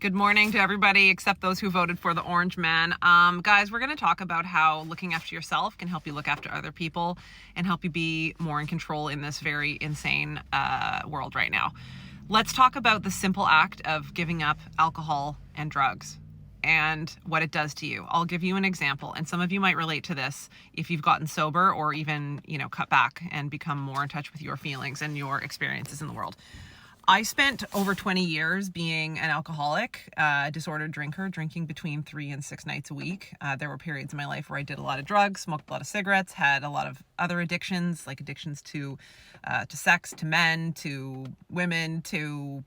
Good morning to everybody except those who voted for the orange man. Guys, we're going to talk about how looking after yourself can help you look after other people and help you be more in control in this very insane world right now. Let's talk about the simple act of giving up alcohol and drugs and what it does to you. I'll give you an example, and some of you might relate to this if you've gotten sober or even, cut back and become more in touch with your feelings and your experiences in the world. I spent over 20 years being an alcoholic, disordered drinker, drinking between 3 and 6 nights a week. There were periods in my life where I did a lot of drugs, smoked a lot of cigarettes, had a lot of other addictions, like addictions to sex, to men, to women, to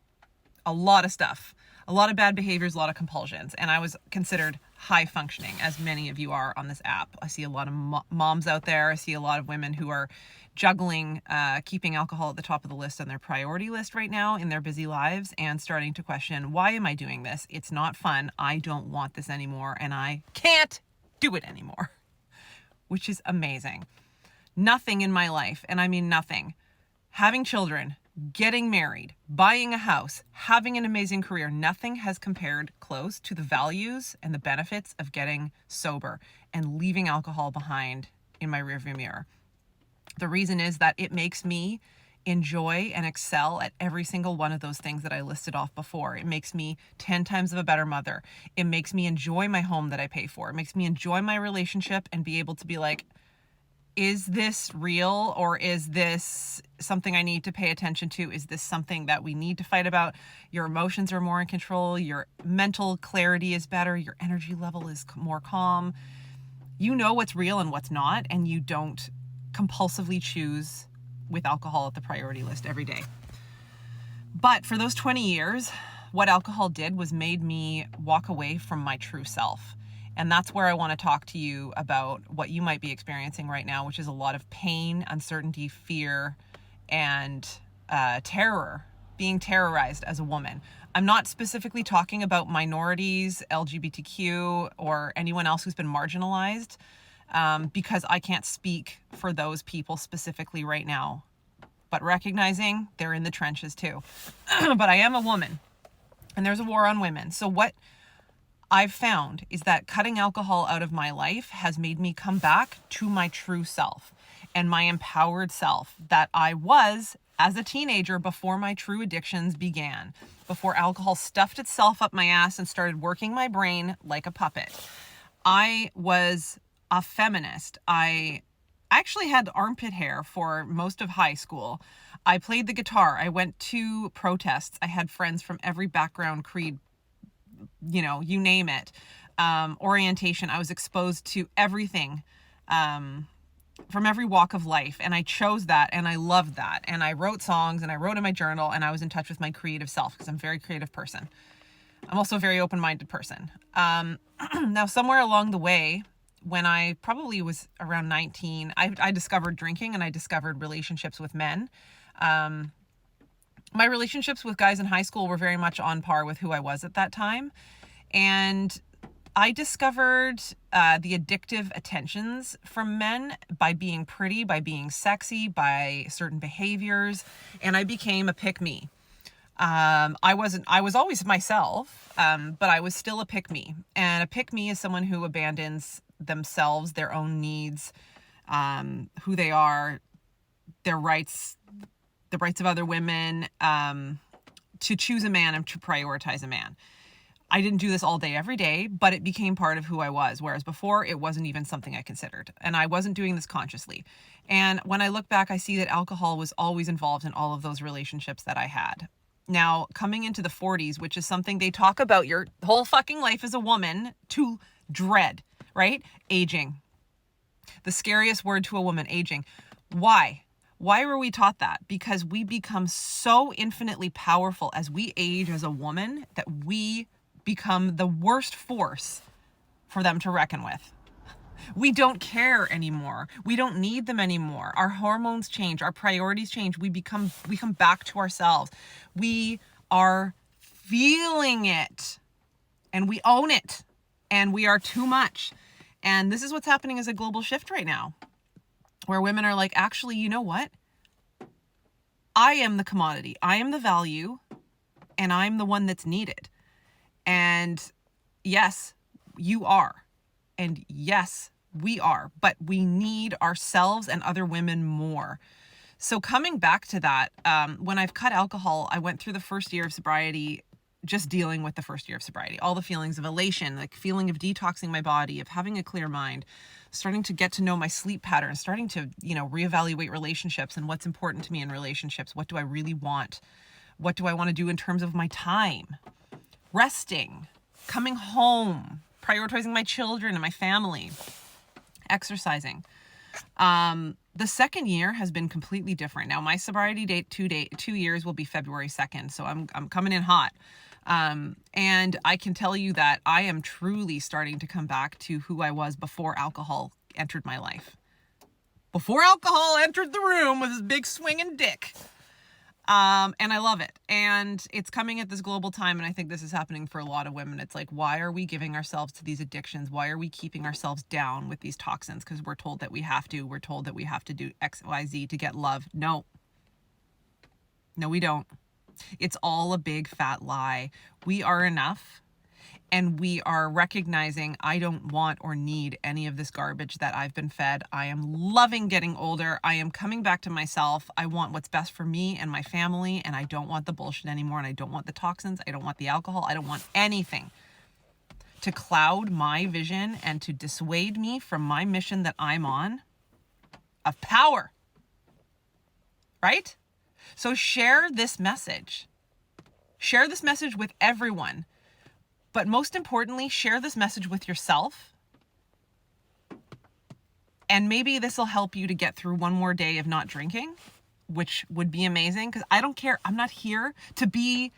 a lot of stuff, a lot of bad behaviors, a lot of compulsions. And I was considered high functioning, as many of you are on this app. I see a lot of moms out there. I see a lot of women who are juggling keeping alcohol at the top of the list on their priority list right now in their busy lives and starting to question, why am I doing this? It's not fun. I don't want this anymore, and I can't do it anymore, which is amazing. Nothing in my life, and I mean nothing, having children, getting married, buying a house, having an amazing career, nothing has compared close to the values and the benefits of getting sober and leaving alcohol behind in my rearview mirror. The reason is that it makes me enjoy and excel at every single one of those things that I listed off before. It makes me 10 times of a better mother. It makes me enjoy my home that I pay for. It makes me enjoy my relationship and be able to be like, is this real, or is this something I need to pay attention to? Is this something that we need to fight about? Your emotions are more in control. Your mental clarity is better. Your energy level is more calm. You know what's real and what's not, and you don't compulsively choose with alcohol at the priority list every day. But for those 20 years, what alcohol did was made me walk away from my true self. And that's where I want to talk to you about what you might be experiencing right now, which is a lot of pain, uncertainty, fear, and terror, being terrorized as a woman. I'm not specifically talking about minorities, LGBTQ, or anyone else who's been marginalized, because I can't speak for those people specifically right now, but recognizing they're in the trenches too. But I am a woman, and there's a war on women. So what I've found is that cutting alcohol out of my life has made me come back to my true self and my empowered self that I was as a teenager before my true addictions began, before alcohol stuffed itself up my ass and started working my brain like a puppet. I was a feminist. I actually had armpit hair for most of high school. I played the guitar. I went to protests. I had friends from every background, creed, you name it, orientation. I was exposed to everything from every walk of life, and I chose that, and I loved that, and I wrote songs, and I wrote in my journal, and I was in touch with my creative self because I'm a very creative person. I'm also a very open-minded person. Now, somewhere along the way, when I probably was around 19, I discovered drinking, and I discovered relationships with men. My relationships with guys in high school were very much on par with who I was at that time. And I discovered the addictive attentions from men by being pretty, by being sexy, by certain behaviors. And I became a pick-me. I was always myself, but I was still a pick-me. And a pick-me is someone who abandons themselves, their own needs, who they are, their rights, the rights of other women, to choose a man and to prioritize a man. I didn't do this all day, every day, but it became part of who I was. Whereas before, it wasn't even something I considered. And I wasn't doing this consciously. And when I look back, I see that alcohol was always involved in all of those relationships that I had. Now, coming into the 40s, which is something they talk about your whole fucking life as a woman to dread, right? Aging. The scariest word to a woman, aging. Why? Why were we taught that? Because we become so infinitely powerful as we age as a woman that we become the worst force for them to reckon with. We don't care anymore. We don't need them anymore. Our hormones change. Our priorities change. We come back to ourselves. We are feeling it and we own it, and we are too much. And this is what's happening as a global shift right now, where women are like, actually, you know what? I am the commodity. I am the value, and I'm the one that's needed. And yes, you are. And yes, we are. But we need ourselves and other women more. So coming back to that, when I've cut alcohol, I went through the first year of sobriety, just dealing with the first year of sobriety, all the feelings of elation, like feeling of detoxing my body, of having a clear mind, starting to get to know my sleep patterns, starting to, reevaluate relationships and what's important to me in relationships. What do I really want? What do I want to do in terms of my time? Resting, coming home, prioritizing my children and my family, exercising. The second year has been completely different. Now my sobriety date, 2 years will be February 2nd. So I'm coming in hot. And I can tell you that I am truly starting to come back to who I was before alcohol entered my life. Before alcohol entered the room with his big swinging dick. And I love it. And it's coming at this global time. And I think this is happening for a lot of women. It's like, why are we giving ourselves to these addictions? Why are we keeping ourselves down with these toxins? Because we're told that we have to. We're told that we have to do X, Y, Z to get love. No, we don't. It's all a big fat lie. We are enough. And we are recognizing I don't want or need any of this garbage that I've been fed. I am loving getting older. I am coming back to myself. I want what's best for me and my family, and I don't want the bullshit anymore, and I don't want the toxins. I don't want the alcohol. I don't want anything to cloud my vision and to dissuade me from my mission that I'm on of power. Right? So share this message. Share this message with everyone. But most importantly, share this message with yourself. And maybe this will help you to get through one more day of not drinking, which would be amazing. Because I don't care. I'm not here to be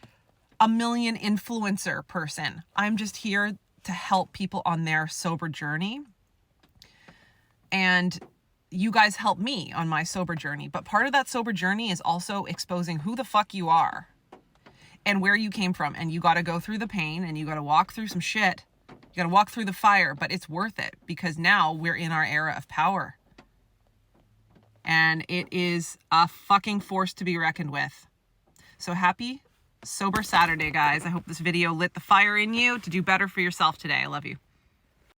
a million influencer person. I'm just here to help people on their sober journey. And you guys help me on my sober journey. But part of that sober journey is also exposing who the fuck you are. And where you came from. And you got to go through the pain and you got to walk through some shit. You got to walk through the fire, but it's worth it because now we're in our era of power. And it is a fucking force to be reckoned with. So happy Sober Saturday, guys. I hope this video lit the fire in you to do better for yourself today. I love you.